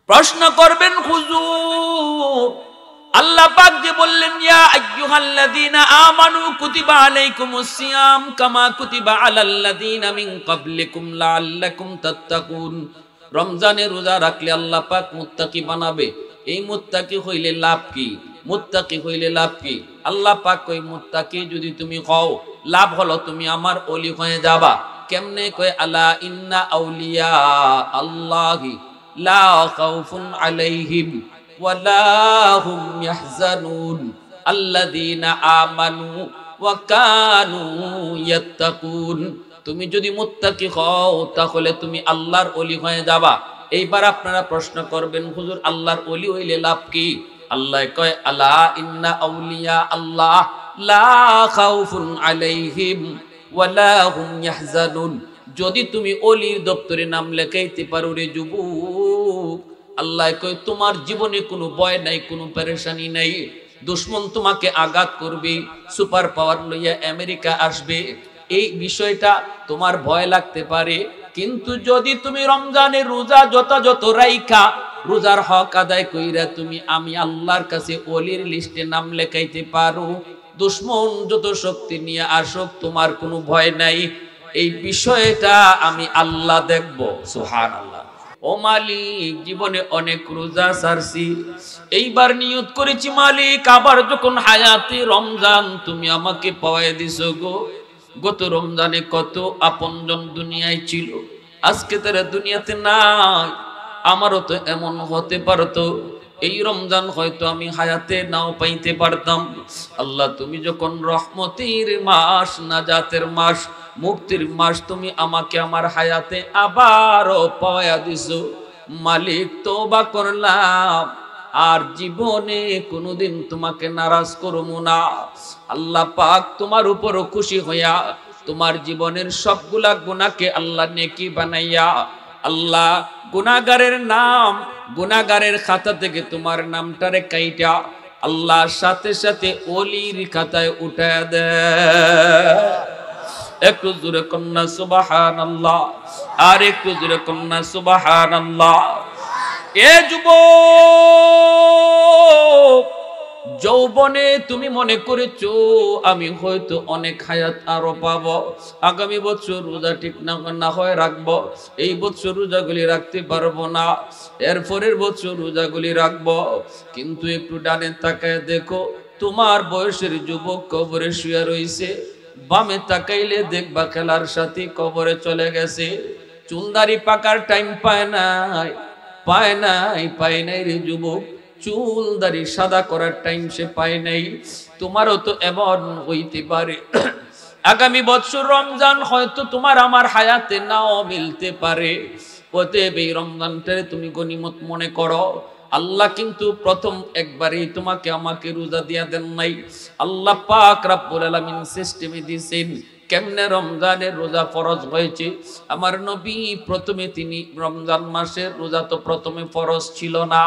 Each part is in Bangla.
প্রশ্ন করবেন হুজুর আল্লাহ পাক যে বললেন ইয়া আইয়ুহাল্লাযীনা আমানু কুতিবা আলাইকুমুস সিয়াম কামা কুতিবা আলাল্লাযীনা মিন ক্বাবলিকুম লাআল্লাকুম তাত্তাকুন, রমজানে রোজা রাখলে আল্লাহ পাক মুত্তাকি বানাবে। এই মুত্তাকি হইলে লাভ কি? মুত্তাকি হইলে লাভ কি? আল্লাহ পাক কই মুত্তাকি যদি তুমি হও লাভ হলো তুমি আমার ওলি হয়ে যাবা। কেমনে কয় আলা ইন্না আউলিয়া আল্লাহি লা খাউফুন আলাইহিম ওয়ালা হুম ইয়াহজানুন আল্লাযীনা আমানু ওয়া কানু ইয়াত্তাকুন। তুমি যদি মুত্তাকি হও তাহলে তুমি আল্লাহর ওলি হয়ে যাবা। এইবার আপনারা প্রশ্ন করবেন হুজুর আল্লাহর ওলি হইলে লাভ কি? আল্লাহ কয় আলা ইন্না আউলিয়া আল্লাহ লা খাউফুন আলাইহিম ওয়ালা হুম ইয়াহজানুন। যদি তুমি ওলির দপ্তরে নাম লেখাইতে পারো রে যুবক, আল্লাহ কয় তোমার জীবনে কোনো ভয় নাই, কোনো পেরেশানি নাই। দুশমন তোমাকে আঘাত করবে, সুপার পাওয়ার লইয়া আমেরিকা আসবে, এই বিষয়টা তোমার ভয় লাগতে পারে, কিন্তু যদি তুমি রমজানের রোজা যথাযথ রাইখা রোজার হক আদায় কইরা তুমি আমি আল্লাহর কাছে ওলির লিস্টে নাম লেখাইতে পারো, দুশমন যত শক্তি নিয়ে আসুক তোমার কোনো ভয় নাই। এই বিষয়টা আমি আল্লাহ দেখব। সুবহানাল্লাহ। ও মালিক, জীবনে অনেক রোজা ছাড়ছি, এইবার নিয়ত করেছি মালিক আবার যখন হায়াতে রমজান তুমি আমাকে পাওয়াই দিছো গো। গত রমজানে কত আপনজন দুনিয়ায় ছিল, আজকে তারা দুনিয়াতে নাই। আমারও তো এমন হতে পারতো এই রমজান হয়তো আমি হায়াতে নাও পাইতে পারতাম। আল্লাহ তুমি যখন রহমতের মাস, নাজাতের মাস, মুক্তির মাস তুমি আমাকে আমার হায়াতে আবারও পাওয়া দিছো মালিক, তওবা করলাম আর জীবনে কোনোদিন তোমাকে নারাজ করবো না। আল্লাহ পাক তোমার উপর খুশি হইয়া তোমার জীবনের সবগুলা গুনাহকে আল্লাহ নেকি বানাইয়া আল্লাহ গুনাহগারের নাম, গুনাহগারের খাতা থেকে তোমার নামটারে কাইটা আল্লাহ সাথে সাথে ওলির খাতায় উঠায় দেয়। একটু জোরে কন্যা সুবহানাল্লাহ, আর একটু জোরে কন্যা সুবহানাল্লাহ। এ যুবক, যৌবনে তুমি মনে করেছো আমি হয়তো অনেক হায়াত আরো পাবো, আগামী বছর রোজা ঠিক না হয় রাখবো, এই বছর রোজাগুলি রাখতে পারবো না, এরপরের বছর রোজাগুলি রাখবো। কিন্তু একটু ডানে তাকায় দেখো তোমার বয়সের যুবক কবরে শুয়ে রইছে, বামে তাকাইলে দেখবা খেলার সাথী কবরে চলে গেছে। চুলদারি পাকার টাইম পায় নাই, পায় নাই, পায় নাই রে যুবক, চুল দাড়ি সাদা করার টাইম সে পায় নাই। তোমারও তো এমন হইতে পারে আগামী বছর রমজান হয়তো তোমার আমার হায়াতে নাও মিলতে পারে। অতএব এই রমজানটারে তুমি গনিমত মনে করো। আল্লাহ কিন্তু প্রথম একবারই তোমাকে আমাকে রোজা দিয়া দেন নাই, আল্লাহ পাক রব্বুল আলামিন সিস্টেমে দিয়েছেন কেমনে রমজানের রোজা ফরজ হয়েছে। আমার নবী প্রথমে তিনি রমজান মাসের রোজা তো প্রথমে ফরজ ছিল না,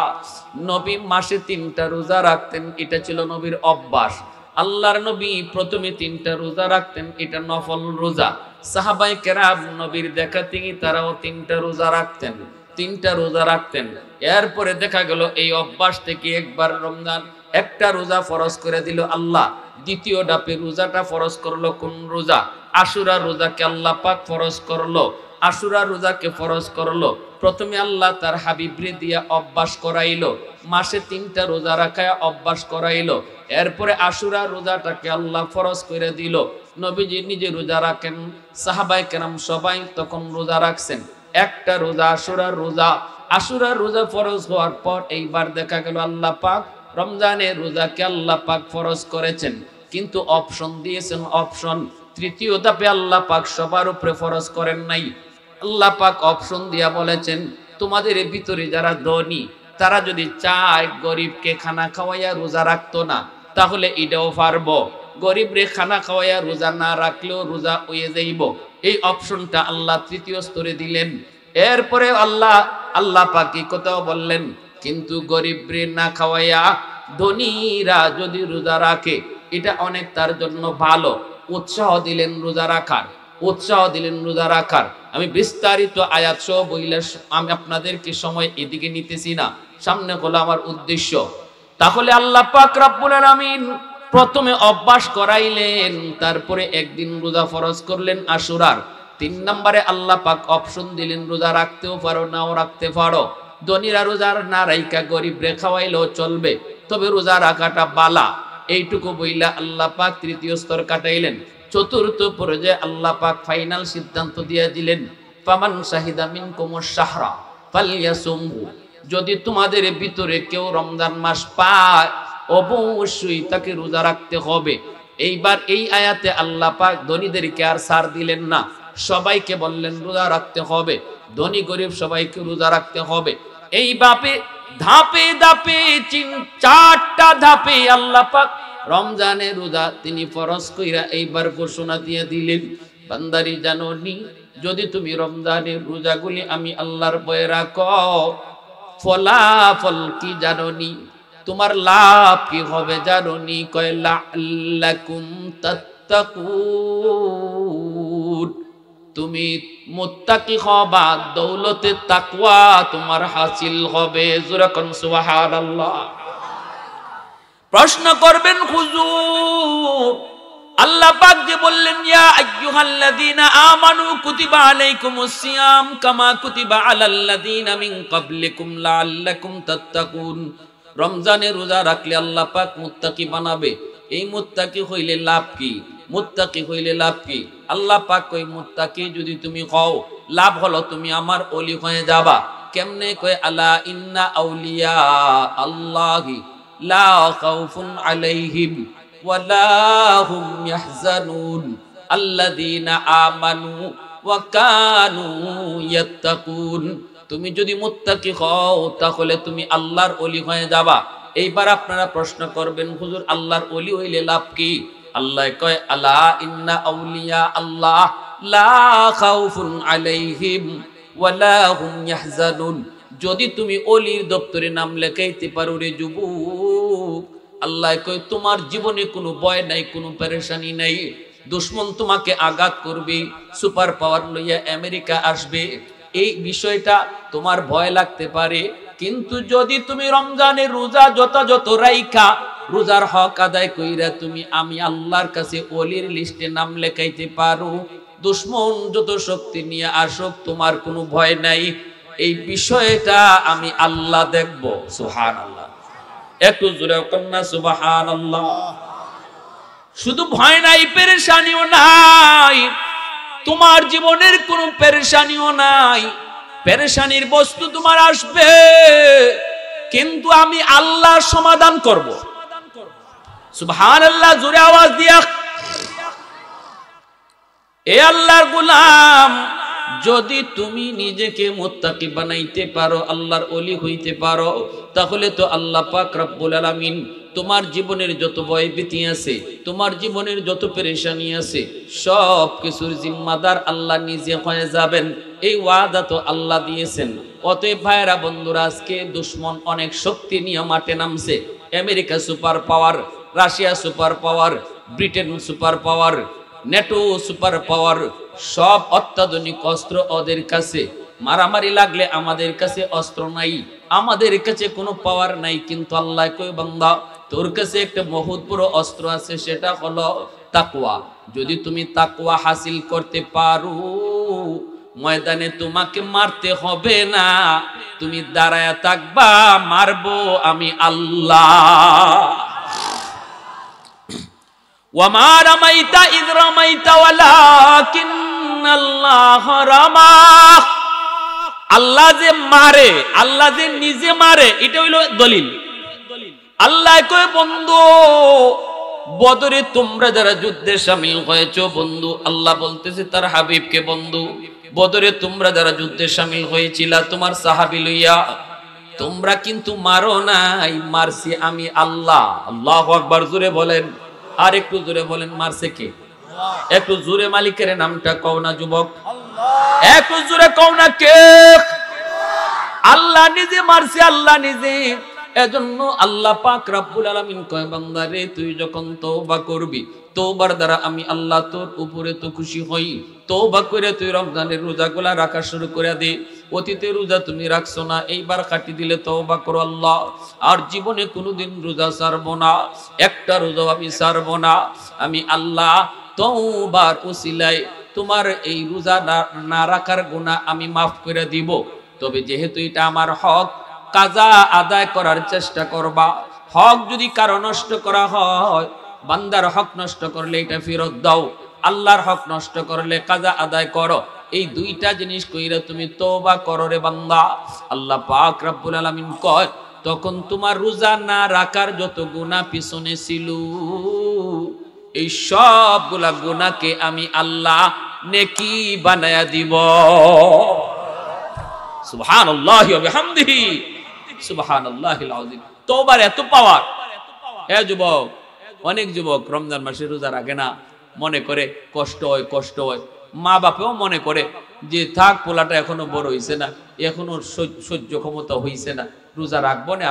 নবী মাসে 3টা রোজা রাখতেন, এটা ছিল নবীর অভ্যাস। আল্লাহর নবী প্রথমে 3টা রোজা রাখতেন, এটা নফল রোজা। সাহাবায়ে কেরাম নবীর দেখা থেকে তারাও 3টা রোজা রাখতেন, 3টা রোজা রাখতেন। এরপরে দেখা গেল এই অভ্যাস থেকে একবার রমজান একটা রোজা ফরজ করে দিল আল্লাহ, দ্বিতীয় ডাপে রোজাটা ফরজ করলো কোন রোজা? আশুরা রোজাকে আল্লাহ পাক ফরজ করলো। আশুরা রোজাকে ফরজ করলো প্রথমে আল্লাহ তার হাবিবরে দিয়া অভ্যাস করাইলো, মাসে 3টা রোজা রাখায় অভ্যাস করাইলো। এরপরে আশুরা রোজাটাকে আল্লাহ ফরজ করে দিল, নবীজি নিজে রোজা রাখেন, সাহাবায়ে কেরাম সবাই তখন রোজা রাখছেন। একটা রোজা আশুরার রোজা, আশুরার রোজা ফরজ হওয়ার পর এইবার দেখা গেল আল্লাহ পাক রমজানের রোজাকে আল্লাহ পাক ফরজ করেছেন, কিন্তু অপশন দিয়েছেন, অপশন। তৃতীয় ধাপে আল্লাহ পাক সবার উপরে ফরজ করেন নাই, আল্লাহ পাক অপশন দিয়া বলেছেন তোমাদের ভিতরে যারা ধনী তারা যদি চায় গরিবকে খানা খাওয়াইয়া রোজা রাখতো না তাহলে এটাও পারবো, গরিবরে খানা খাওয়াইয়া রোজা না রাখলেও রোজা হয়ে যাইব। এই অপশনটা আল্লাহ তৃতীয় স্তরে দিলেন। এরপরে আল্লাহ পাক এই কথাও বললেন কিন্তু গরিবরে না খাওয়াইয়া ধনীরা যদি রোজা রাখে এটা অনেক তার জন্য ভালো, উৎসাহ দিলেন রোজা রাখার। উৎসাহ দিলেন রোজা রাখার। আমি বিস্তারিত আয়াত সহ বইলে আমি আপনাদেরকে সময় এদিকে নিতেছি না, সামনে হলো আমার উদ্দেশ্য। তাহলে আল্লাহ পাক রব্বুল আলামিন প্রথমে অভ্যাস করাইলেন, তারপরে একদিন রোজা ফরজ করলেন আশুরার। 3 নম্বরে আল্লাহ পাক অপশন দিলেন রোজা রাখতেও পারো নাও রাখতে পারো। ধনীরা রোজার না রাইকা গরিব রে খাওয়াইলেও চলবে, তবে রোজা রাখাটা বালা। এইটুকু বইলা আল্লাহ পাক তৃতীয় স্তর কাটাইলেন। চতুর্থ পর্যায়ে আল্লাহ পাক ফাইনাল সিদ্ধান্ত দিয়ে দিলেন, ফামান শাহিদা মিনকুমুশ শাহরা ফালইয়াসুমহু। যদি তোমাদের ভিতরে কেউ রমজান মাস পায় অবশ্যই তাকে রোজা রাখতে হবে। এইবার এই আয়াতে আল্লাহ পাক ধনীদেরকে আর ছাড় দিলেন না, সবাইকে বললেন রোজা রাখতে হবে। ধনী গরিব সবাইকে রোজা রাখতে হবে। এইভাবে ধাপে ধাপে 4টা ধাপে আল্লাহ পাক রমজানের রোজা তিনি ফরজ কইরা এইবার ঘোষণা দিয়ে দিলেন, বান্দারি জানোনি যদি তুমি রমজানের রোজাগুলি আমি আল্লাহর ভয়ে রাখো, ফলাফল কি জানোনি, তোমার লাভ কি হবে জানোনি? কয় লাআল্লাকুম তাত্তাকুন, তুমি মুত্তাকি হবা, দৌলতে তাকওয়া তোমার হাসিল হবে। জোরে কোন সুবহানাল্লাহ। প্রশ্ন করবেন হুজুর, আল্লাহ পাক যে বললেন ইয়া আইয়ুহাল্লাযীনা আমানু কুতিবা আলাইকুমুস সিয়াম কামা কুতিবা আলাল্লাযীনা মিন ক্বাবলিকুম লাআল্লাকুম তাত্তাকুন, রমজানে রোজা রাখলে আল্লাহ পাক মুত্তাকি বানাবে। এই মুত্তাকি হইলে লাভ কি? মুত্তাকি হইলে লাভ কি? আল্লাহ পাক কই মুত্তাকি যদি তুমি হও, লাভ হলো তুমি আমার ওলি হয়ে যাবা। কেমনে? কয় আলা ইন্না আউলিয়া আল্লাহি লা খাউফুন আলাইহিম ওয়ালা হুম ইয়াহজানুন আল্লাযীনা আমানু ওয়া কানু ইয়াত্তাকুন। তুমি যদি মুত্তাকি হও তাহলে তুমি আল্লাহর ওলি হয়ে যাবা। এইবার আপনারা প্রশ্ন করবেন হুজুর আল্লাহর ওলি হইলে লাভ কি? আল্লাহ কয় আলা ইন্না আউলিয়া আল্লাহ লা খাউফুন আলাইহিম ওয়ালা হুম ইয়াহজানুন। যদি তুমি ওলির দপ্তরে নাম লেখাইতে পারো রে যুবক, আল্লাহ কয় তোমার জীবনে কোনো ভয় নাই, কোনো পেরেশানি নাই। দুশমন তোমাকে আঘাত করবে, সুপার পাওয়ার লইয়া আমেরিকা আসবে, এই বিষয়টা তোমার ভয় লাগতে পারে। কিন্তু যদি তুমি রমজানের রোজা যথাযথ রাইখা রোজার হক আদায় কইরা তুমি আমি আল্লাহর কাছে ওলির লিস্টে নাম লেখাইতে পারো, দুশমন যত শক্তি নিয়ে আসুক তোমার কোনো ভয় নাই। এই বিষয়টা আমি আল্লাহ দেখব। সুবহানাল্লাহ। একটু জোরে কন্যা সুবহানাল্লাহ। শুধু ভয় নাই, পেরেশানিও নাই, তোমার জীবনের কোনো পেরেশানিও নাই। পেরেশানির বস্তু তোমার আসবে, কিন্তু আমি আল্লাহ সমাধান করব। সুবহানাল্লাহ। জোরে আওয়াজ দিয়া। এ আল্লাহর গোলাম, যদি তুমি নিজেকে মুত্তাকি বানাইতে পারো, আল্লাহর ওলি হইতে পারো, তাহলে তো আল্লাহ পাক রব্বুল আলামিন তোমার জীবনের যত ভয় ভীতি আছে, তোমার জীবনের যত পেরেশানি আছে, সব কিছুর জিম্মাদার আল্লাহ নিজে হয়ে যাবেন। এই ওয়াদা তো আল্লাহ দিয়েছেন। অতএব ভাইরা বন্ধুরা, আজকে দুশমন অনেক শক্তি নিয়ে মাঠে নামছে। America super power, Russia super power, Britain super power, NATO super power, সব অত্যাধুনিক অস্ত্র ওদের কাছে। মারামারি লাগলে আমাদের কাছে অস্ত্র নাই, আমাদের কাছে কোনো পাওয়ার নাই। কিন্তু আল্লাহ কই বান্দা, তোর কাছে একটা বহুত বড় অস্ত্র আছে, সেটা হলো তাকওয়া। যদি তুমি তাকওয়া হাসিল করতে পারো, ময়দানে তোমাকে মারতে হবে না, তুমি দাঁড়ায়া থাকবা, মারবো আমি আল্লাহ। ওয়ামা রামাইতা ইয রামাইতা ওয়ালাকিন্নাল্লাহ রামা। আল্লাহ যে মারে, আল্লাহ যে নিজে মারে, এটা হইল দলিল। আল্লাহ কয় বন্ধু, বদরে তোমরা যারা যুদ্ধে শামিল হয়েছো, বন্ধু আল্লাহ বলতেছে তার হাবিবকে, বন্ধু বদরে তোমরা যারা যুদ্ধে শামিল হয়েছিলা তোমার সাহাবী লইয়া, তোমরা কিন্তু মারো নাই, মারছি আমি আল্লাহ। আল্লাহু আকবার। জোরে বলেন, আর একটু জোরে বলেন, মারছে কে? একটু জোরে মালিকের নামটা কও না যুবক, একটু জোরে কও না কে? আল্লাহ নিজে মারছে, আল্লাহ নিজে। এজন্য আল্লাহ পাক রব্বুল আলামিন কয় বান্দা রে, তুই যখন তওবা করবি, তওবার দ্বারা আমি আল্লাহ তোর উপরে তো খুশি হই। তওবা করে তুই রমজানের রোজাগুলা রাখা শুরু করে দে। অতীতে রোজা তুমি রাখছো না, এইবার কাটি দিলে তওবা করো আল্লাহ, আর জীবনে কোনোদিন রোজা ছাড়বো না, একটা রোজাও আমি ছাড়বো না। আমি আল্লাহ তওবার উসিলায় তোমার এই রোজা না রাখার গুনাহ আমি মাফ করে দিব। তবে যেহেতু এটা আমার হক, কাজা আদায় করার চেষ্টা করবা। হক যদি কারো নষ্ট করা হয়, বান্দার হক নষ্ট করলে এটা ফেরত দাও, আল্লাহর হক নষ্ট করলে কাজা আদায় করো। এই দুইটা জিনিস কইরা তুমি তওবা করো রে বান্দা। আল্লাহ পাক রব্বুল আলামিন কয়, তখন তোমার রোজা না রাখার যত গুনাহ পিছনে ছিল, এই সবগুলা গুনাহকে আমি আল্লাহ নেকি বানায়া দিব। সুবহানাল্লাহি ওয়া বিহামদিহি, সুবহানাল্লাহিল আযীম। তওবার এত পাওয়ার। হে যুবক, অনেক যুবক রমজান মাসে রোজা রাখে না, মনে করে কষ্ট হয়, কষ্ট হয়। মা বাপেও মনে করে যে থাক, পোলাটা এখনো বড় হইছে না, এখনো সহ্য ক্ষমতা হইছে না, রোজা রাখবো না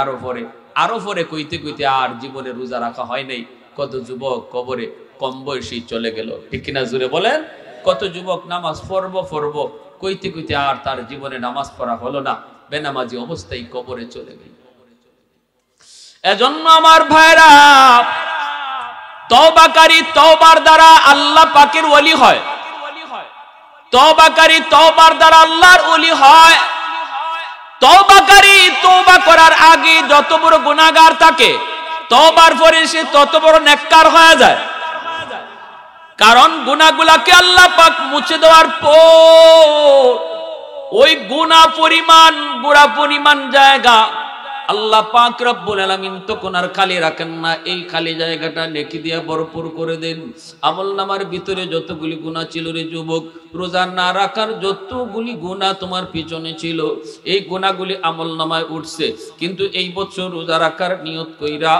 আরো পরে কইতে কইতে আর জীবনে রোজা রাখা হয় নাই। কত যুবক কবরে কম বয়সী চলে গেল, ঠিক কিনা জুড়ে বলেন? কত যুবক নামাজ পড়বো কইতে কইতে আর তার জীবনে নামাজ পড়া হলো না, বেনামাজি অবস্থায় কবরে চলে গেল। এজন্য আমার ভাইরা, তওবাকারী তওবার দ্বারা আল্লাহ পাকের ওলি হয়। তওবাকারী তওবার দ্বারা আল্লাহর ওলি হয়। তওবাকারী তওবা করার আগে যত বড় গুনাহগার থাকে, তওবার পরে সে তত বড় নেককার হয়ে যায়। কারণ গুনাহগুলাকে আল্লাহ পাক মুছে দেওয়ার পর ওই গুনাহ পরিমাণ, বুড়া পরিমাণ জায়গা আল্লাহ পাক রব্বুল আলামিন তখন আর খালি রাখেন না, এই খালি জায়গাটা নেকি দিয়ে ভরপুর করে দেন। আমলনামার ভিতরে যতগুলি গুনাহ ছিল রে যুবক, রোজা না রাখার যতগুলি গুনাহ তোমার পিছনে ছিল, এই গুনাহগুলি আমলনামায় উঠছে। কিন্তু এই বছর রোজা রাখার নিয়ত কইরা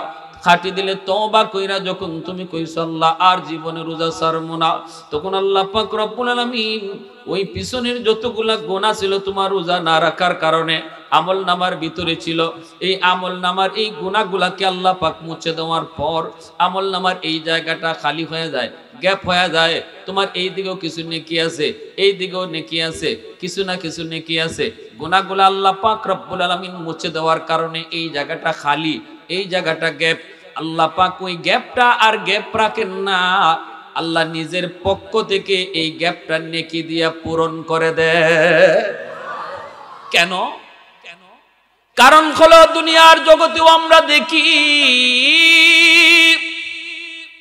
খাটি দিলে, তওবা কইরা যখন তুমি কইছো আল্লাহ আর জীবনে রোজা ছাড়বো না, তখন আল্লাহ পাক রব্বুল আলামিন ওই পিছনের যতগুলা গুনাহ ছিল তোমার রোজা না রাখার কারণে আমলনামার ভিতরে ছিল, এই আমলনামার এই গুনাহগুলাকে আল্লাহ পাক মুছে দেওয়ার পর আমলনামার এই জায়গাটা খালি হয়ে যায়, গ্যাপ হয়ে যায়। তোমার এই দিকেও কিছু নেকি আছে, এই দিকেও নেকি আছে, কিছু না কিছু নেকি আছে। গুনাহগুলা আল্লাহ পাক রব্বুল আলামিন মুছে দেওয়ার কারণে এই জায়গাটা খালি, এই জায়গাটা গ্যাপ। আল্লাহ পাক ওই গ্যাপটা আর গ্যাপ রাখেন না, আল্লাহ নিজের পক্ষ থেকে এই গ্যাপটা নেকি দিয়া পূরণ করে দেয়। কেন? কারণ হলো দুনিয়ার জগতেও আমরা দেখি,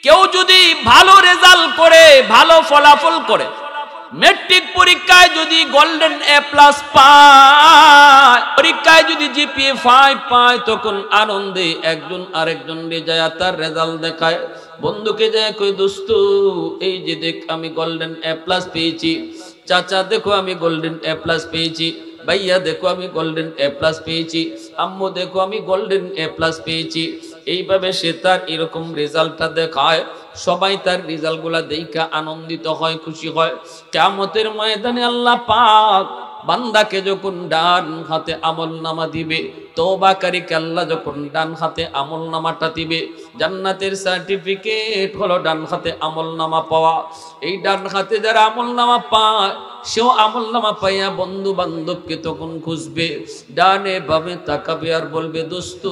কেউ যদি ভালো রেজাল্ট করে, ভালো ফলাফল করে, মেট্রিক পরীক্ষায় যদি গোল্ডেন এ প্লাস পায়, পরীক্ষায় যদি জিপিএ 5 পায়, তখন আনন্দে একজন আরেকজনকে যায় তার রেজাল্ট দেখায়, বন্ধুকে যায় কই দোস্ত এই যে দেখ আমি গোল্ডেন এ প্লাস পেয়েছি, চাচা দেখো আমি গোল্ডেন এ প্লাস পেয়েছি, ভাইয়া দেখো আমি গোল্ডেন এ প্লাস পেয়েছি, আম্মু দেখো আমি গোল্ডেন এ প্লাস পেয়েছি। এইভাবে সে তার এরকম রেজাল্টটা দেখায়, সবাই তার রেজাল্টগুলা দেখা আনন্দিত হয়, খুশি হয়। কিয়ামতের ময়দানে আল্লাহ পাক বান্দাকে যখন ডান হাতে আমলনামা দিবে, তওবাকারীকে আল্লাহ যখন ডান হাতে আমলনামাটা দিবে, জান্নাতের সার্টিফিকেট হলো ডান হাতে আমলনামা পাওয়া। এই ডান হাতে যারা আমলনামা পায়, সেও আমলনামা পাইয়া বন্ধু বান্ধবকে তখন খুঁজবে, ডানে বামে তাকাবে আর বলবে দোস্ত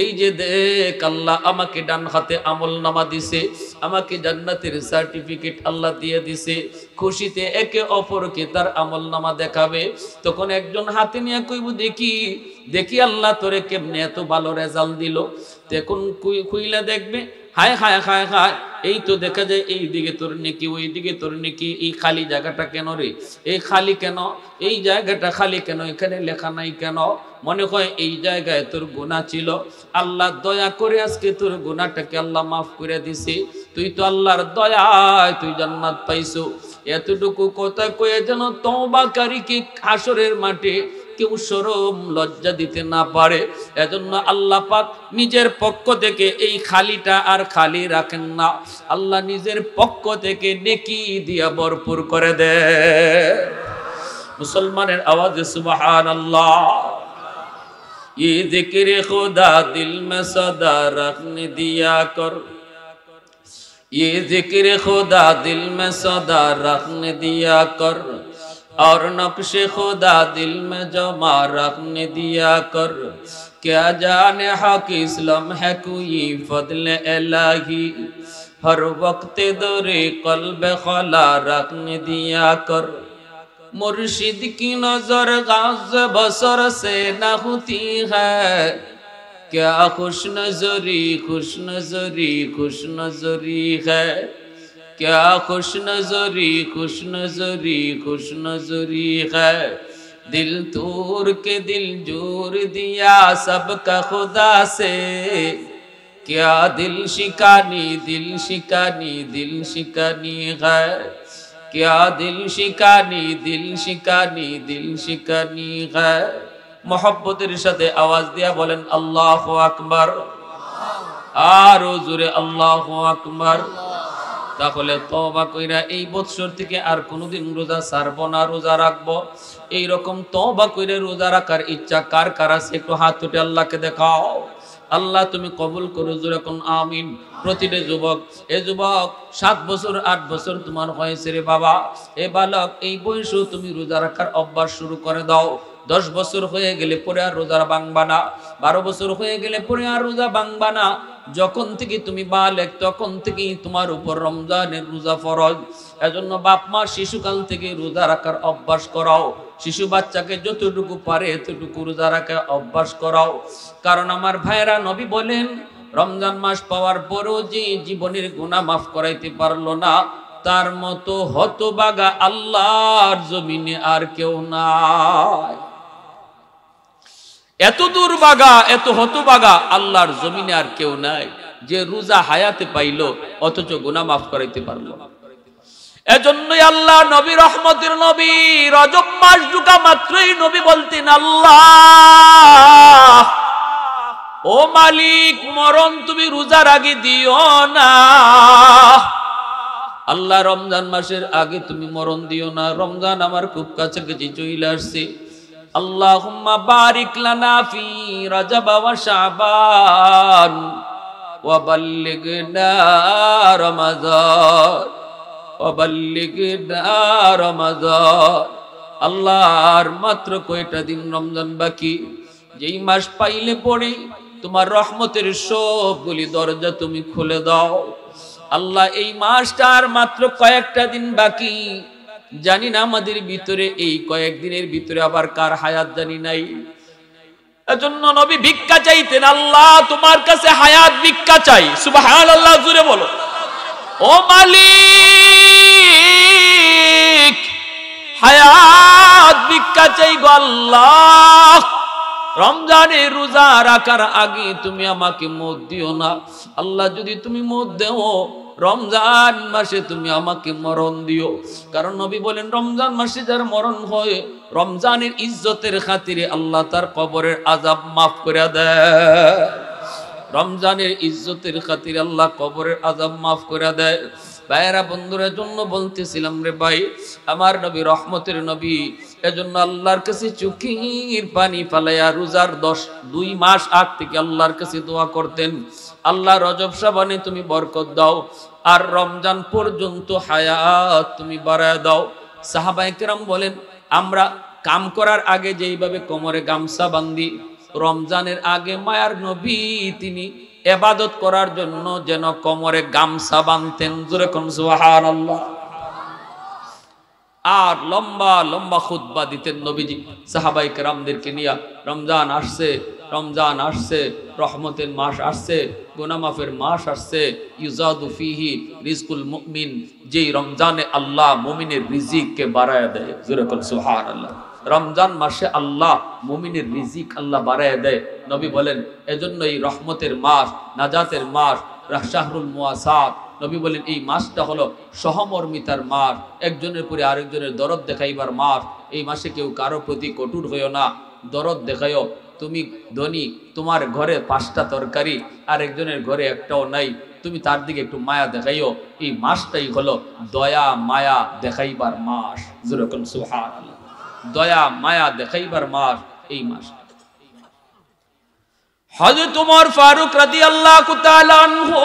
এই যে দেখ আল্লাহ আমাকে ডান হাতে আমলনামা দিছে, আমাকে জান্নাতের সার্টিফিকেট আল্লাহ দিয়ে দিছে। খুশিতে একে অপরকে তার আমলনামা দেখাবে। তখন একজন হাতে নিয়ে কইব দেখি দেখি আল্লাহ তোরে কেমনে এত ভালো রেজাল্ট দিল। তখন খুইলা দেখবে হায় হায় হায় হায়, এই তো দেখা যায় এই দিকে তোর নেকি, ওই দিকে তোর নেকি, এই খালি জায়গাটা কেন রে, এই খালি কেন, এই জায়গাটা খালি কেন, এখানে লেখা নাই কেন? মনে হয় এই জায়গায় তোর গুনাহ ছিল, আল্লাহ দয়া করে আজকে তোর গুনাহটাকে আল্লাহ মাফ করে দিছে, তুই তো আল্লাহর দয়ায় তুই জান্নাত পাইছো। এতটুকু কথা কয়ে যেন তওবাকারীকে হাসরের মাঠে কেউ শরম লজ্জা দিতে না পারে। এজন্য আল্লাহ পাক নিজের পক্ষ থেকে এই খালিটা আর খালি রাখেন না, আল্লাহ নিজের পক্ষ থেকে নেকি দিয়া ভরপুর করে দেয়। মুসলমানের আওয়াজে সুবহানাল্লাহ। ये जिक्र खुदा दिल में सदा रखने दिया कर, ये जिक्र खुदा दिल में सदा रखने दिया कर और नक्श खुदा दिल में जमा रखने दिया कर क्या जाने हक इस्लाम है कोई फضل इलाही हर वक्त दरे कल्ब खला रखने दिया कर मुर्शिद की नजर गाज़ बसर से न होती है क्या खुश नजरी खुश नजरी खुश नजरी है क्या खुश नजरी खुश नजरी खुश नजरी है दिल तोड़ के दिल जोड़ दिया सबका खुदा से क्या दिल शिकानी दिल शिकानी दिल शिकानी है क्या दिल शिकानी दिल शिकानी दिल शिकानी है मोहब्बतेर साथे आवाज दिया बोलेन अल्लाहु আকবার আর জোরে আল্লাহু আকবার তাহলে তওবা কইরা এই বছর থেকে আর কোনোদিন রোজা ছাড়বো না রোজা রাখবো এই রকম তওবা কইরা রোজা রাখার ইচ্ছা কার কার আছে একটু হাত উঠে আল্লাহকে দেখাও আল্লাহ তুমি কবুল করো জোরে কোন আমিন প্রতিটা যুবক 7 বছর 8 বছর তোমার হয়েছে রে বাবা এ বালক এই বয়সে তুমি রোজা রাখার অভ্যাস শুরু করে দাও 10 বছর হয়ে গেলে পরে আর রোজা ভাঙবা না 12 বছর হয়ে গেলে পরে আর রোজা ভাঙবা না যখন থেকে তুমি বালেক তখন থেকেই তোমার উপর রমজানের রোজা ফরজ এজন্য বাপ মা শিশুকাল থেকে রোজা রাখার অভ্যাস করাও শিশু বাচ্চাকে যতটুকু পারে ততটুকু রোজা রাখার অভ্যাস করাও কারণ আমার ভাইরা নবী বলেন রমজান মাস পাওয়ার পরেও যে জীবনের গুনাহ মাফ করাইতে পারলো না তার মতো হতভাগা আল্লাহর জমিনে আর কেউ নাই এত দুর্ভাগা এত হতভাগা আল্লাহর জমিনে আর কেউ নাই যে রোজা হায়াতে পাইলো অথচ গুনাহ মাফ করাইতে পারলো না এজন্যই আল্লাহ নবী রহমতের নবী রজব মাস ঢুকা মাত্রই নবী বলতেন আল্লাহ ও মালিক মরণ তুমি রোজার আগে দিও না আল্লাহ রমজান মাসের আগে তুমি মরণ দিও না রমজান আমার খুব কাছাকাছি চলে আসছে আল্লাহুম্মা বারিক লানা ফি রজব ওয়া শাবান ওয়া বাল্লিগনা রমাদান ওয়া বাল্লিগনা রমাদান আল্লাহ আর মাত্র কয়টা দিন রমজান বাকি যেই মাস পাইলে পড়ে তোমার রহমতের সবগুলি দরজা তুমি খুলে দাও আল্লাহ এই মাসটার মাত্র কয়েকটা দিন বাকি জানি না আমাদের ভিতরে এই কয়েকদিনের ভিতরে আবার কার হায়াত জানি নাই এজন্য নবী ভিক্ষা চাইতেন আল্লাহ তোমার কাছে হায়াত ভিক্ষা চাই সুবহানাল্লাহ জোরে বলো ও মালিক হায়াত ভিক্ষা চাই গো আল্লাহ রমজানে রোজা রাখার আগে তুমি আমাকে মত দিও না আল্লাহ যদি তুমি মত দাও রমজান মাসে তুমি আমাকে মরণ দিও কারণ নবী বলেন রমজান মাসে যার মরণ হয় রমজানের ইজ্জতের খাতিরে আল্লাহ তার কবরের আযাব মাফ করে দেয় রমজানের ইজ্জতের খাতিরে আল্লাহ কবরের আযাব মাফ করে দেয় ভাইরা বন্ধুরা জন্য বলতেছিলাম রে ভাই আমার নবী রহমতের নবী এজন্য আল্লাহর কাছে চোখের পানি ফালাইয়া রোজার 2 মাস আগ থেকে আল্লাহর কাছে দোয়া করতেন আল্লাহ রজব শাবানে তুমি বরকত দাও আর রমজান পর্যন্ত হায়াত তুমি বাড়ায় দাও সাহাবায়ে কেরাম বলেন আমরা কাম করার আগে যেইভাবে কোমরে গামছা বাঁধি রমজানের আগে মায়ার নবী তিনি ইবাদত করার জন্য যেন কোমরে গামছা বাঁধতেন জোরে কোন সুবহানাল্লাহ আর লম্বা লম্বা খুতবা দিতেন নবীজি সাহাবায়ে কেরামদেরকে নিয়ে রমজান আসছে রহমতের মাস আসছে গুনাহ মাফের মাস আসছে ইউজাদু ফিহি রিজকুল মুমিন যেই রমজানে আল্লাহ মুমিনের রিজিককে বাড়ায় দেয় জোরে কোন সুবহানাল্লাহ রমজান মাসে আল্লাহ মুমিনের রিজিক আল্লাহ বাড়ায় দেয় নবী বলেন এজন্য এই রহমতের মাস নাজাতের মাস শাহরুল মুওয়াসাত নবী বলেন এই মাসটা হলো সহমর্মিতার মাস একজনের পরে আরেকজনের দরদ দেখাইবার মাস এই মাসে কেউ কারো প্রতি কঠোর হইও না দরদ দেখাইও তুমি ধনী তোমার ঘরে 5টা তরকারি আরেকজনের ঘরে একটাও নাই তুমি তার দিকে একটু মায়া দেখাইও এই মাসটাই হলো দয়া মায়া দেখাইবার মাস জোরে কোন সুবহানাল্লাহ দয়া মায়া দেখাইবার মাস এই মাস হযরত ওমর ফারুক রাদিয়াল্লাহু তাআলা আনহু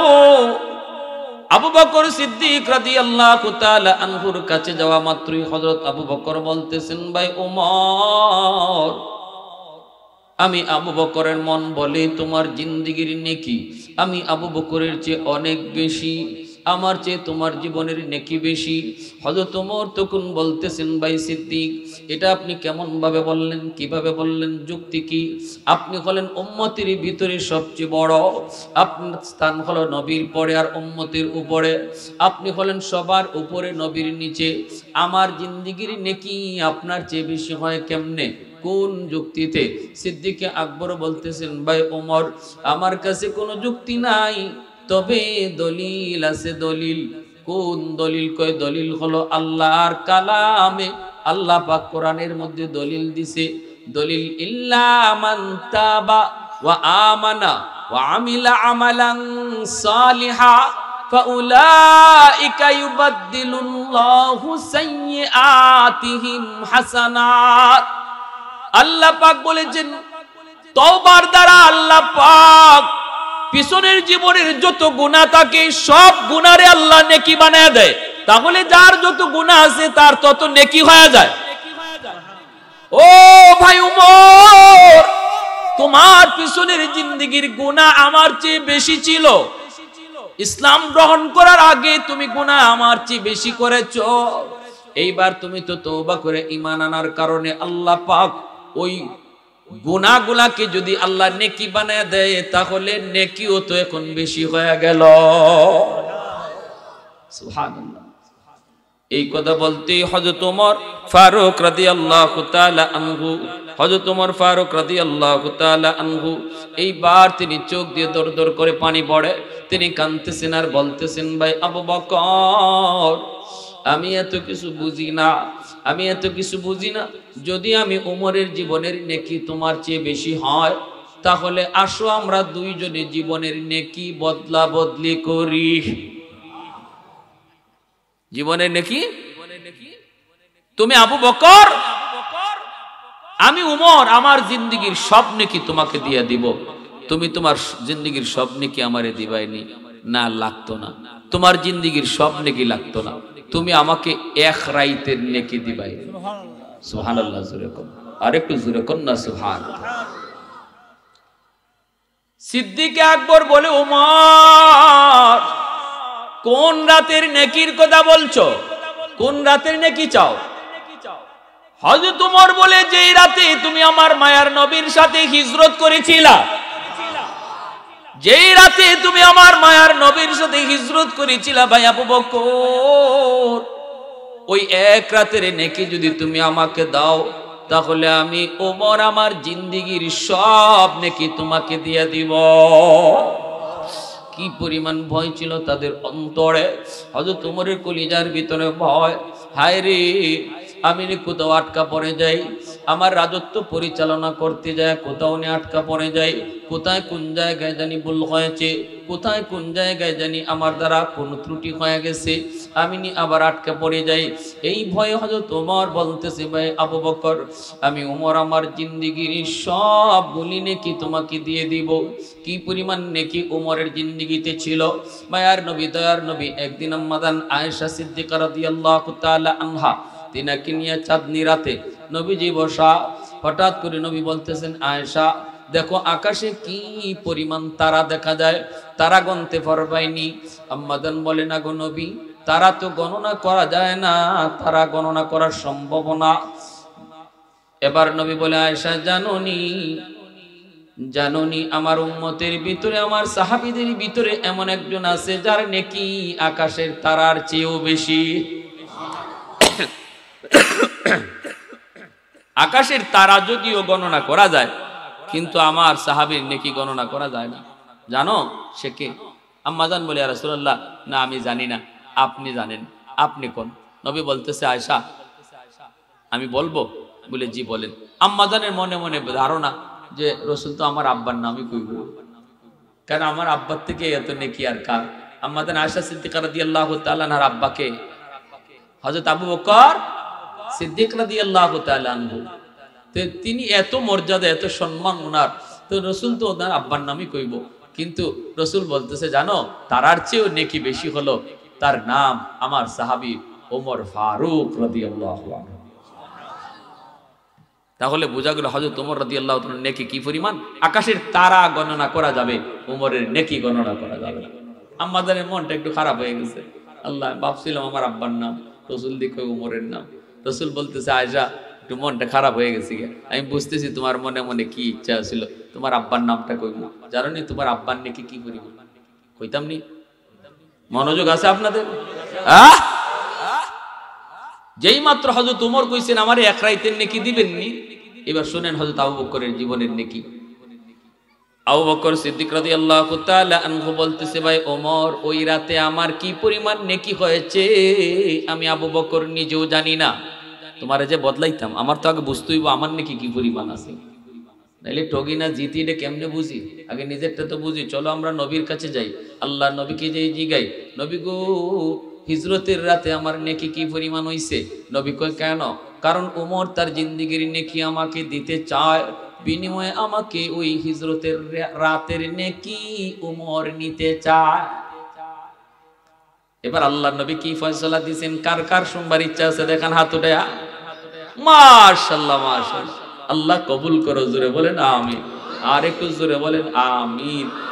আবু বকর সিদ্দিক রাদিয়াল্লাহু তাআলা আনহুর কাছে যাওয়া মাত্রই হযরত আবু বকর বলতেছেন, ভাই ওমর, আমি আবু বকরের মন বলে তোমার জিন্দেগির নেকি আমি আবু বকরের চেয়ে অনেক বেশি, আমার চেয়ে তোমার জীবনের নেকি বেশি। হযরত ওমর তখন বলতেছেন, ভাই সিদ্দিক, এটা আপনি কেমন ভাবে বললেন, কিভাবে বললেন, যুক্তি কি? আপনি হলেন উম্মতের ভিতরে সবচেয়ে বড়, আপনার স্থান হলো নবীর পরে আর উম্মতের উপরে, আপনি হলেন সবার উপরে নবীর নিচে, আমার জিন্দেগির নেকি আপনার চেয়ে বেশি হয় কেমনে, কোন যুক্তিতে? সিদ্দিকে আকবর বলতেছেন, ভাই ওমর, আমার কাছে কোনো যুক্তি নাই, তবে দলিল আছে। দলিল? কোন দলিল? কয় দলিল হলো আল্লাহর কালামে, আল্লাহ পাক কোরআনের মধ্যে দলিল দিছে। দলিল ইল্লা মান তাবা ওয়া আমানা ওয়া আমিলা আমালান সালিহা ফাউলাইকা ইউবাদদিলুল্লাহু সাইয়্যাতিহিম হাসানাত। আল্লাহ পাক বলেছেন, তওবার দ্বারা আল্লাহ পাক পিছনের জীবনের যত গুনাহ থাকে সব গুনারে আল্লাহ নেকি বানায় দেয়। তাহলে যার যত গুনাহ আছে তার তত নেকি হয়ে যায়। ও ভাই উমর, তোমার পিছনের জিন্দেগির গুনাহ আমার চেয়ে বেশি ছিল, ইসলাম গ্রহণ করার আগে তুমি গুনাহ আমার চেয়ে বেশি করেছো, এইবার তুমি তো তওবা করে ঈমান আনার কারণে আল্লাহ পাক ওই গুনাহগুলাকে যদি আল্লাহ নেকি বানায় দেয় তাহলে নেকিও তো এখন বেশি হয়ে গেল। সুবহানাল্লাহ। এই কথা বলতেই হযরত ওমর ফারুক রাদিয়াল্লাহু তাআলা আনহু, হযরত ওমর ফারুক রাদিয়াল্লাহু তাআলা আনহু এইবার তিনি চোখ দিয়ে দর দর করে পানি পড়ে, তিনি কাঁদতেছেন আর বলতেছেন, ভাই আবু বকর, আমি এত কিছু বুঝি না, আমি এত কিছু বুঝি না। যদি আমি ওমরের জীবনের নেকি তোমার চেয়ে বেশি হয় তাহলে আসো আমরা দুইজনে জীবনের নেকি বদলা বদলি করি। জীবনের নেকি তুমি আবু বকর, আমি উমর, আমার জিন্দেগির সব নেকি তোমাকে দিয়ে দিব। তুমি তোমার জিন্দেগির সব নেকি আমারে দিবাইনি? না, লাগতো না। তোমার জিন্দেগির সব নেকি লাগতো না, তুমি আমাকে এক রাইতের নেকি দিবাই। সুবহানাল্লাহ, জোরে কোন, আর একটু জোরে কোন না সুবহানাল্লাহ। সিদ্দিক আকবর বলে, ওমর, কোন রাতের নেকির কথা বলছো? কোন রাতের নেকি চাও? হযরত ওমর বলে, যেই রাতে তুমি আমার মায়ার নবীর সাথে হিজরত করেছিলা, যেই রাতে তুমি আমার মায়ার নবীর সাথে হিজরত করেছিলা ভাই আবু বকর, ওই এক রাতের নেকি যদি তুমি আমাকে দাও তাহলে আমি ওমর আমার জিন্দেগির সব নেকি তোমাকে দিয়ে দিব। কি পরিমাণ ভয় ছিল তাদের অন্তরে! হযরত ওমরের কলিজার ভিতরে ভয়, হায় রে, আমি কোথাও আটকা পড়ে যাই, আমার রাজত্ব পরিচালনা করতে যায় কোথাও নিয়ে আটকা পড়ে যাই, কোথায় কোন জায়গায় জানি ভুল হয়েছে, কোথায় কোন জায়গায় জানি আমার দ্বারা কোন ত্রুটি হয়ে গেছে, আমি আবার আটকা পড়ে যাই। এই ভয়ে হযরত ওমর বলতেছে, ভাই আবু বকর, আমি ওমর আমার জিন্দেগির সবগুলি নেকি তোমাকে দিয়ে দিব। কি পরিমাণ নেকি ওমরের জিন্দেগিতে ছিল! মায়ার নবী, দয়ার নবী একদিন আম্মাদান আয়েশা সিদ্দিকা রাদিয়াল্লাহু তাআলা আনহা তিনাকে নিয়ে চাঁদনি রাতে নবীজি বসা, হঠাৎ করে নবী বলতেছেন, আয়েশা দেখো আকাশে কি পরিমাণ তারা দেখা যায়, তারা গণতে পারবাইনি। আম্মাদান বলে, না গো নবী, তারা তো গণনা করা যায় না, তারা গণনা করা সম্ভব না। এবার নবী বলে, আয়েশা জানোনি, জানোনি আমার উম্মতের ভিতরে, আমার সাহাবীদের ভিতরে এমন একজন আছে যার নেকি আকাশের তারার চেয়েও বেশি। আকাশের তারা যদিও গণনা করা যায় কিন্তু আমার সাহাবীর নেকি গণনা করা যায় না। জানো সে কে? আম্মাজান বলে, ইয়া রাসূলুল্লাহ, না আমি জানি না, আপনি জানেন, আপনি কোন? নবী বলতেছে, আয়েশা আমি বলবো? বলে, জি বলেন। আম্মাজানের মনে মনে ধারণা যে রাসূল তো আমার আব্বার নামই কইব, কারণ আমার আব্বার থেকে এত নেকি আর কার? আম্মাজান আয়েশা সিদ্দিকা রাদিয়াল্লাহু তাআলা আনহার আব্বাকে হযরত আবু বকর সিদ্দিক রাদিয়াল্লাহু তাআলা আনহু, তিনি এত মর্যাদা, এত সম্মান ওনার, তো রাসূল তো ওনার আব্বার নামই কইব, কিন্তু রসুল বলতেছে জানো তারার চেয়েও নেকি বেশি হলো তার নাম আমার সাহাবী ওমর ফারুক রাদিয়াল্লাহু আনহু। তাহলে বোঝা গেল হযরত ওমর রাদিয়াল্লাহু তাআলার নেকি কি পরিমাণ। আকাশের তারা গণনা করা যাবে, ওমরের নেকি গণনা করা যাবে না। আমাদের মনটা একটু খারাপ হয়ে গেছে। আল্লাহ ভাবছিলাম আমার আব্বার নাম, রসুল দেখো ওমরের নাম। রসুল বলতেছে আয়েশা একটু মনটা খারাপ হয়ে গেছে। আমি বুঝতেছি তোমার মনে মনে কি ইচ্ছা ছিল, তোমার আব্বার নামটা কইব। জানো নি তোমার আব্বার নেকি কি পরিমাণ? কইতাম নি? মনোযোগ আছে আপনাদের? যেই মাত্র হযরত ওমর কইছেন আমারে এক রাইতের নেকি দিবেননি, এবার শুনেন হযরত আবু বকরের জীবনের নেকি। আবু বকর সিদ্দিক রাদিয়াল্লাহু তাআলা আনহু বলতেছে ভাই ওমর ওই রাতে আমার কি পরিমাণ নেকি হয়েছে আমি আবু বকর নিজেও জানি না। তোমারে যে বদলাইতাম আমার তো আগে বুঝতে হইব আমার নেকি কি পরিমাণ আছে, নাইলে ঠগি না জিতি এটা কেমনে বুঝি? আগে নিজেরটা তো বুঝি। চলো আমরা নবীর কাছে যাই, আল্লাহ নবীকে যেই জিগাই নবী গো হিজরতের রাতে আমার নেকি কি পরিমাণ হইছে? নবী কয় কেন? কারণ ওমর তার জিন্দেগির নেকি আমাকে দিতে চায়, বিনিময়ে আমাকে ওই হিজরতের রাতের নেকি ওমর নিতে চায়। এবার আল্লাহ নবী কি ফয়সালা দিয়েছেন, কার কার শুনবার ইচ্ছা আছে দেখেন হাত উঠায়া। মাশাআল্লাহ মাশাআল্লাহ, আল্লাহ কবুল করো। জোরে বলেন আমিন, আর একটু জোরে বলেন আমিন।